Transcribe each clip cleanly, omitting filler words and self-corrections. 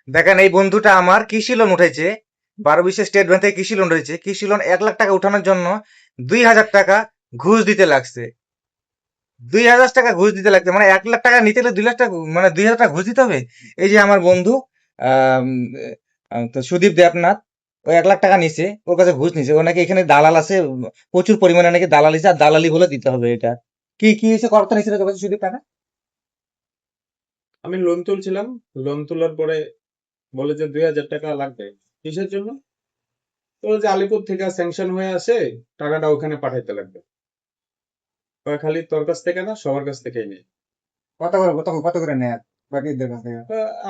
দেখেন এই বন্ধুটা আমার কৃষি লোন উঠেছে, 12 স্টেট ব্যাংক থেকে কৃষি লোন রয়েছে। কৃষি লোন 1 লাখ টাকা উঠানোর জন্য 2,000 টাকা ঘুষ দিতে লাগছে। 2,000 টাকা ঘুষ দিতে লাগছে, মানে 1 লাখ টাকা নিতে হলে 2 লাখ টাকা, মানে 2,000 টাকা ঘুষ দিতে হবে। এই যে আমার বন্ধু আম, তো সুদীপ দেবনাথ, ও 1 লাখ টাকা নিছে, ওর কাছে ঘুষ নিছে। ও নাকি এখানে দালাল আছে, প্রচুর পরিমাণে নাকি দালাল আছে, আর দালালি বলে দিতে হবে এটা। কি কি হয়েছে, কত নিছিল তোর কাছে সুদীপ টাকা? আমি লোন তুলছিলাম। লোন তোলার পরে বলে যে 2,000 টাকা লাগবে। কিসের জন্য? তো যে আলিপুর থেকে স্যাংশন হয়ে আসে, টাকাটা ওখানে পাঠাইতে লাগবে। কয় খালি তোর কাছ থেকে না, সবার কাছ থেকেই নেই। কত করে নেয় বাকিদের কাছ থেকে?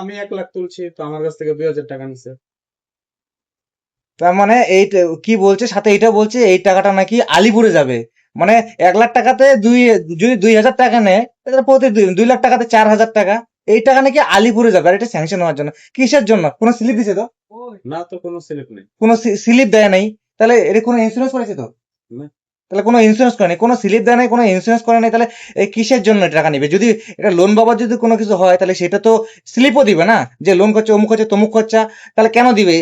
আমি 1 লাখ তুলছি, তো আমার কাছ থেকে 2,000 টাকা নিছে। তার মানে কি বলছে, সাথে এটা বলছে এই টাকাটা নাকি আলিপুরে যাবে। মানে 1 লাখ টাকাতে যদি 2,000 টাকা নেয়, তাহলে প্রতি 2 লাখ টাকাতে 4,000 টাকা। এই টাকা নাকি আলিপুরে যাবে, আর এটা স্যাংশন হওয়ার জন্য। কিসের জন্য? কোনো স্লিপ দিছে তো? না, তো কোনো স্লিপ নেই। কোনো স্লিপ দেয় নাই? তাহলে এটা কোনো ইন্স্যুরেন্স করেছে তো? না। তাহলে কোনো ইন্স্যুরেন্স করে নাই, কোনো স্লিপ দেয় নাই, কোনো ইন্স্যুরেন্স করে নাই, তাহলে এই কিসের জন্য এটা টাকা নিবে? যদি এটা লোন বাবদ যদি কোনো কিছু হয়, তাহলে সেটা তো স্লিপও দিবে না, যে লোন করছে অমুক হচ্ছে তমুক খরচা। তাহলে কেন দিবে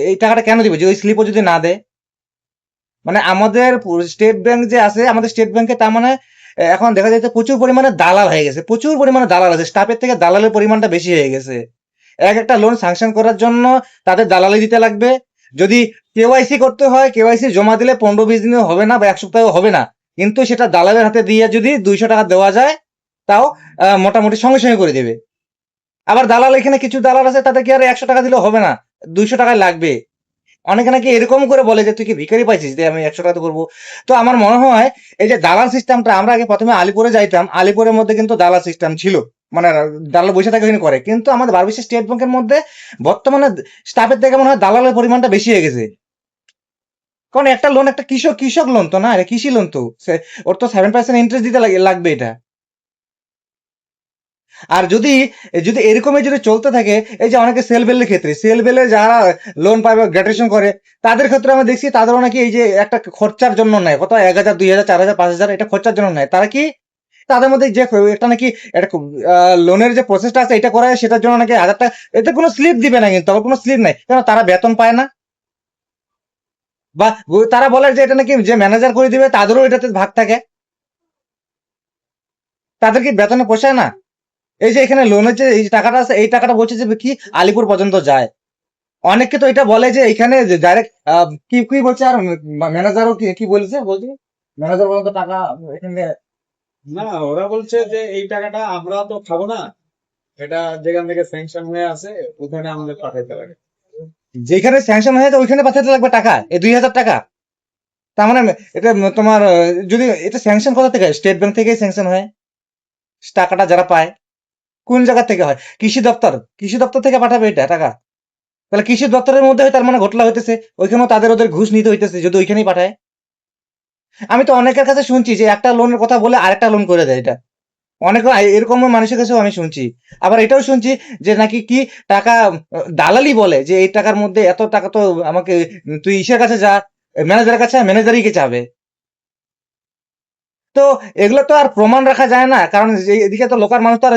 এই টাকাটা কেন দিবে যদি স্লিপও যদি না দেয়? মানে আমাদের স্টেট ব্যাংক যে আছে, আমাদের স্টেট ব্যাংকে তার মানে এখন দেখা যাচ্ছে প্রচুর পরিমাণে দালাল হয়ে গেছে, প্রচুর পরিমাণে দালাল আছে, স্টাফের থেকে দালালের পরিমাণটা বেশি হয়ে গেছে। এক একটা লোন স্যাংশন করার জন্য তাদের দালালি দিতে লাগবে। যদি কেওয়াইসি করতে হয়, কেওয়াইসি জমা দিলে 15-20 দিনে হবে না, বা 1 সপ্তাহে হবে না, কিন্তু সেটা দালালের হাতে দিয়ে যদি 200 টাকা দেওয়া যায়, তাও মোটামুটি সঙ্গে সঙ্গে করে দেবে। আবার দালাল, এখানে কিছু দালাল আছে, তাদেরকে আর 100 টাকা দিলেও হবে না, 200 টাকায় লাগবে। অনেকে নাকি এরকম করে বলে যে তুই কি ভিখারি পাইছিস যে আমি 100 টাকা করবো। তো আমার মনে হয় এই যে দালাল সিস্টেমটা, আমরা আগে প্রথমে আলিপুরে যাইতাম, আলিপুরের মধ্যে কিন্তু দালাল সিস্টেম ছিল, মানে দালাল বসে থাকে ওখানে করে। কিন্তু আমাদের বারবিশি স্টেট ব্যাংকের মধ্যে বর্তমানে স্টাফের থেকে মনে হয় দালালের পরিমাণটা বেশি হয়ে গেছে। কারণ একটা লোন, একটা কৃষক কৃষক লোন তো না, এটা কৃষি লোন তো, ওর তো 7% ইন্টারেস্ট দিতে লাগবে এটা। আর যদি যদি এরকমই যদি চলতে থাকে, এই যে অনেকে সেল বেলের ক্ষেত্রে, সেল বেলে যারা লোন পায় বা গ্র্যাজুয়েশন করে, তাদের ক্ষেত্রে আমরা দেখছি তাদেরও নাকি এই যে একটা খরচার জন্য নেয়, কত 1,000, 2,000, 4,000, 5,000, এটা খরচার জন্য নেয়। তারা কি, তাদের মধ্যে যে একটা নাকি একটা লোনের যে প্রসেসটা আছে এটা করায়, সেটার জন্য নাকি 1,000 টাকা, এতে কোনো স্লিপ দিবে না, কিন্তু আবার কোনো স্লিপ নাই, কারণ তারা বেতন পায় না। বা তারা বলে যে এটা নাকি যে ম্যানেজার করে দিবে, তাদেরও এটাতে ভাগ থাকে, তাদের কি বেতনে পোষায় না? এই যে এখানে লোনের যে এই টাকাটা আছে, এই টাকাটা বলছে যে কি আলিপুর পর্যন্ত যায়। অনেকে তো এটা বলে যে এখানে ডাইরেক্ট কি কি বলছে, আর ম্যানেজারও কি কি বলছে, বলছি ম্যানেজার বলতো টাকা এখানে। না, ওরা বলছে যে এই টাকাটা আমরা তো খাবো না, এটা যেখান থেকে স্যাংশন হয়ে আসে ওখানে আমাদের পাঠাইতে লাগে। যেখানে স্যাংশন হয়েছে ওইখানে পাঠাতে লাগবে টাকা, এই 2,000 টাকা। তার মানে এটা তোমার যদি এটা স্যাংশন কোথা থেকে হয়? স্টেট ব্যাংক থেকেই স্যাংশন হয় টাকাটা, যারা পায়। কোন জায়গা থেকে হয়? কৃষি দপ্তর, কৃষি দপ্তর থেকে পাঠাবে এটা টাকা। তাহলে কৃষি দপ্তরের মধ্যে হয়, তার মানে ঘটলা হইতেছে ওইখানেও তাদের ওদের ঘুষ নিতে হইতেছে যদি ওইখানেই পাঠায়। আমি তো অনেকের কাছে শুনছি যে একটা লোনের কথা বলে আরেকটা লোন করে দেয় এটা। অনেক এরকম মানুষের কাছেও আমি শুনছি। আবার এটাও শুনছি যে নাকি কি টাকা দালালি বলে যে এই টাকার মধ্যে এত টাকা তো আমাকে, তুই ইসের কাছে যা, ম্যানেজারের কাছে, ম্যানেজারই কে চাবে। তো এগুলো তো আর প্রমাণ রাখা যায় না, কারণ এদিকে তো লোকাল মানুষ তো আর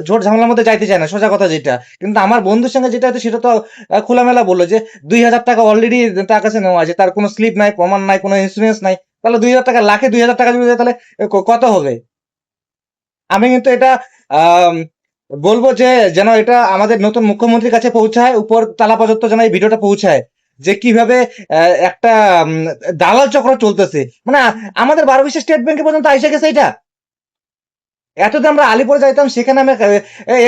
ঝোট ঝামেলার মধ্যে যাইতে চায় না, সোজা কথা যেটা। কিন্তু আমার বন্ধুর সঙ্গে যেটা হতো সেটা তো খোলামেলা বললো যে 2,000 টাকা অলরেডি তার কাছে নেওয়া আছে, তার কোনো স্লিপ নাই, প্রমাণ নাই, কোনো ইন্স্যুরেন্স নাই। তাহলে 2,000 টাকা, লাখে 2,000 টাকা যদি দেয়, তাহলে কত হবে? আমি কিন্তু এটা আম, বলবো যে যেন এটা আমাদের নতুন মুখ্যমন্ত্রীর কাছে পৌঁছায়, উপর তালা পর্যন্ত যেন এই ভিডিওটা পৌঁছায়, যে কিভাবে একটা উম, দালাল চক্র চলতেছে। মানে আমাদের 12 স্টেট ব্যাংকে পর্যন্ত আইসা গেছে এটা। এতদিন আমরা আলিপুরে যাইতাম, সেখানে আমি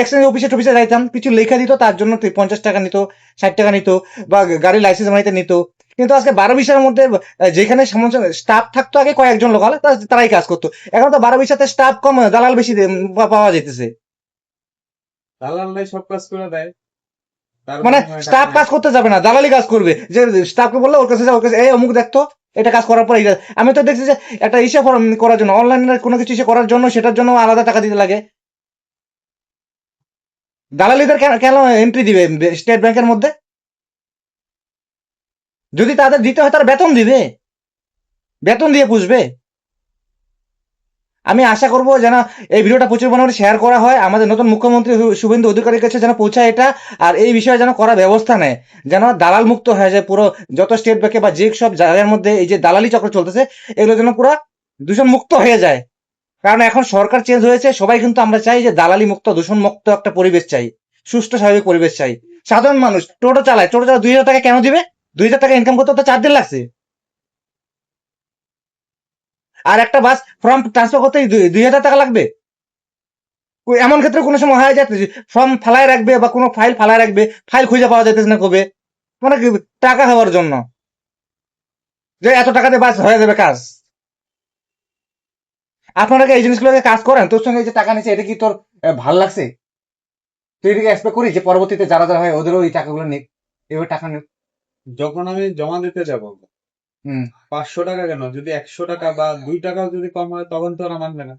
এক্সচেঞ্জ অফিসে টফিসে যাইতাম, কিছু লেখা দিত, তার জন্য 50 টাকা নিত, 60 টাকা নিত, বা গাড়ির লাইসেন্স বানাইতে নিত। কিন্তু আজকে 12-20-এর মধ্যে যেখানে স্টাফ থাকতো আগে কয়েকজন লোকাল, তারাই কাজ করতো। এখন তো 12-20-তে স্টাফ কম, দালাল বেশি পাওয়া যাইতেছে। দালালরাই সব কাজ করে দেয়, তার মানে বিনিময়ে টাকা স্টাফ নেয়। কাজ করতে যাবে না, দালালি কাজ করবে। যে স্টাফকে বললো ওর কাছে যা, ওর কাছে এই অমুক দেখতো, এটা কাজ করার পর আমি তো দেখছি যে একটা ইসে করার জন্য, অনলাইনে কোনো কিছু ইসে করার জন্য, সেটার জন্য আলাদা টাকা দিতে লাগে। দালালিদের কেন কেন এন্ট্রি দিবে স্টেট ব্যাংকের মধ্যে? যদি তাদের দিতে হয়, তারা বেতন দিবে, বেতন দিয়ে পুষবে। আমি আশা করবো যেন এই ভিডিওটা প্রচুর পরিমাণে শেয়ার করা হয়, আমাদের নতুন মুখ্যমন্ত্রী শুভেন্দু অধিকারীর কাছে যেন পৌঁছায় এটা, আর এই বিষয়ে যেন করা ব্যবস্থা নেয়, যেন দালাল মুক্ত হয়ে যায় পুরো যত স্টেট ব্যাংকে বা যে সব জায়গার মধ্যে এই যে দালালি চক্র চলতেছে, এগুলো যেন পুরো দূষণ মুক্ত হয়ে যায়। কারণ এখন সরকার চেঞ্জ হয়েছে, সবাই কিন্তু আমরা চাই যে দালালি মুক্ত দূষণ মুক্ত একটা পরিবেশ চাই, সুষ্ঠু স্বাভাবিক পরিবেশ চাই। সাধারণ মানুষ টোটো চালায়, 2,000 টাকা কেন দিবে? 2,000 টাকা ইনকাম করতে তো 4 দিন লাগছে, আর একটা বাস ফর্ম ট্রান্সফার করতে 2,000 টাকা লাগবে। এমন ক্ষেত্রে কোনো সময় হয় যে ফর্ম ফালায় রাখবে বা কোনো ফাইল ফালায় রাখবে, ফাইল খুঁজে পাওয়া যাইতেছে না কবে, মানে কি টাকা হওয়ার জন্য, যে এত টাকাতে বাস হয়ে যাবে কাজ। আপনারা কি এই জিনিসগুলোকে কাজ করেন? তোর সঙ্গে এই যে টাকা নিচ্ছে, এটা কি তোর ভাল লাগছে? তুই এটাকে এক্সপেক্ট করিস যে পরবর্তীতে যারা যারা হয় ওদেরও এই টাকাগুলো নিক, এবার টাকা নিক? যখন আমি জমা দিতে যাব, হুম 500 টাকা কেন, যদি 100 টাকা বা 2 টাকাও যদি কম হয় তখন তো ওরা মানবে না।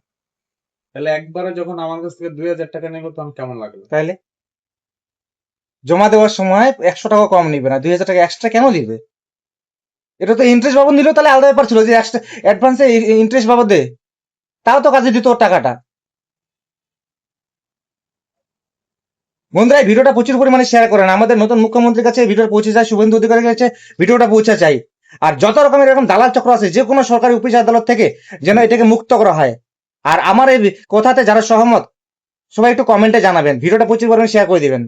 তাহলে একবারে যখন আমার কাছ থেকে 2,000 টাকা নেবো তখন কেমন লাগবে? তাইলে জমা দেওয়ার সময় 100 টাকা কম নিবে না, 2,000 টাকা এক্সট্রা কেন দিবে? এটা তো ইন্টারেস্ট বাবদ দিলেও তাহলে আলাদা ব্যাপার ছিল, যে এক্সট্রা অ্যাডভান্সে ইন্টারেস্ট বাবদ দে, তাও তো কাজে দিত ওর টাকাটা। বন্ধুরা এই ভিডিওটা প্রচুর পরিমাণে শেয়ার করেন, আমাদের নতুন মুখ্যমন্ত্রীর কাছে ভিডিও পৌঁছে যায়, শুভেন্দু অধিকারীর কাছে ভিডিওটা পৌঁছে চাই। আর যত রকমের এরকম দালাল চক্র আছে যে কোনো সরকারি অফিস আদালত থেকে যেন এটাকে মুক্ত করা হয়। আর আমার এই কথাতে যারা সহমত সবাই একটু কমেন্টে জানাবেন, ভিডিওটা প্রচুর পরিমাণে শেয়ার করে দিবেন।